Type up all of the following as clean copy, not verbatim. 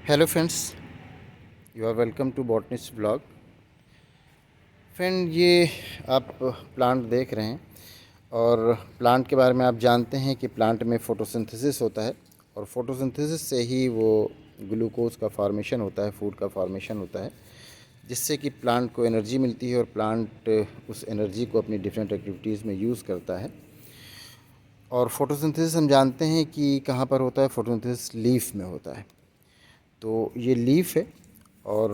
Hello friends, you are welcome to botanist blog. Friend, ये आप plant देख रहे हैं और प्लांट के बारे में आप जानते हैं कि प्लांट में फ़ोटोसिंथेसिस होता है और फ़ोटोसिंथेसिस से ही वो ग्लूकोज का फॉर्मेशन होता है, फूड का फॉर्मेशन होता है, जिससे कि प्लांट को एनर्जी मिलती है और प्लांट उस एनर्जी को अपनी डिफरेंट एक्टिविटीज़ में यूज़ करता है। और फ़ोटोसिंथेसिस हम जानते हैं कि कहाँ पर होता है। फ़ोटोसिंथेसिस लीफ में होता है। तो ये लीफ है और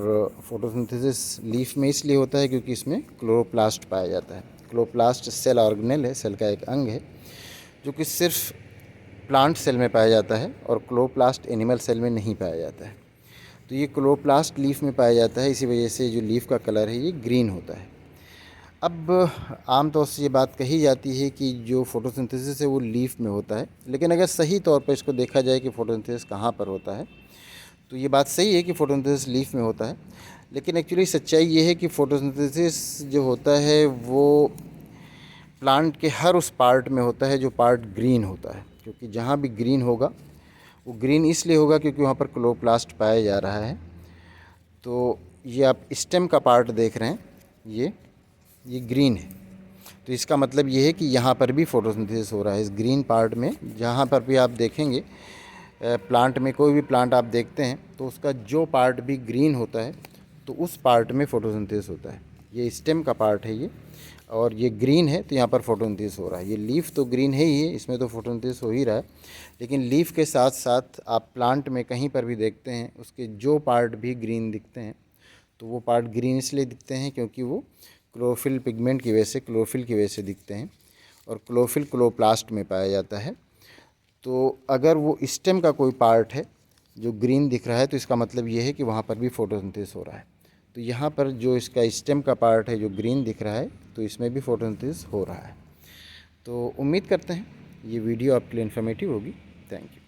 फोटोसिंथेसिस लीफ में इसलिए होता है क्योंकि इसमें क्लोरोप्लास्ट पाया जाता है। क्लोरोप्लास्ट सेल ऑर्गेनेल है, सेल का एक अंग है जो कि सिर्फ प्लांट सेल में पाया जाता है और क्लोरोप्लास्ट एनिमल सेल में नहीं पाया जाता है। तो ये क्लोरोप्लास्ट लीफ में पाया जाता है, इसी वजह से जो लीफ का कलर है ये ग्रीन होता है। अब आम तौर से ये बात कही जाती है कि जो फोटोसिंथेसिस है वो लीफ में होता है, लेकिन अगर सही तौर पर इसको देखा जाए कि फोटोसिंथेसिस कहाँ पर होता है तो ये बात सही है कि फ़ोटोसिंथेसिस लीफ में होता है। लेकिन एक्चुअली सच्चाई ये है कि फ़ोटोसिंथेसिस जो होता है वो प्लांट के हर उस पार्ट में होता है जो पार्ट ग्रीन होता है। क्योंकि जहाँ भी ग्रीन होगा वो ग्रीन इसलिए होगा क्योंकि वहाँ पर क्लोरोप्लास्ट पाया जा रहा है। तो ये आप स्टेम का पार्ट देख रहे हैं, ये ग्रीन है। तो इसका मतलब ये है कि यहाँ पर भी फ़ोटोसिंथेसिस हो रहा है इस ग्रीन पार्ट में। जहाँ पर भी आप देखेंगे प्लांट में, कोई भी प्लांट आप देखते हैं तो उसका जो पार्ट भी ग्रीन होता है तो उस पार्ट में फ़ोटोसिंथेसिस होता है। ये स्टेम का पार्ट है ये, और ये ग्रीन है तो यहाँ पर फ़ोटोसिंथेसिस हो रहा है। ये लीफ तो ग्रीन है ही है, इसमें तो फ़ोटोसिंथेसिस हो ही रहा है। लेकिन लीफ के साथ साथ आप प्लांट में कहीं पर भी देखते हैं उसके जो पार्ट भी ग्रीन दिखते हैं तो वो पार्ट ग्रीन इसलिए दिखते हैं क्योंकि वो क्लोरोफिल पिगमेंट की वजह से, क्लोरोफिल की वजह से दिखते हैं। और क्लोरोफिल क्लोरोप्लास्ट में पाया जाता है। तो अगर वो स्टेम का कोई पार्ट है जो ग्रीन दिख रहा है तो इसका मतलब ये है कि वहाँ पर भी फ़ोटोसिंथेसिस हो रहा है। तो यहाँ पर जो इसका स्टेम का पार्ट है जो ग्रीन दिख रहा है तो इसमें भी फ़ोटोसिंथेसिस हो रहा है। तो उम्मीद करते हैं ये वीडियो आपके लिए इन्फॉर्मेटिव होगी। Thank you.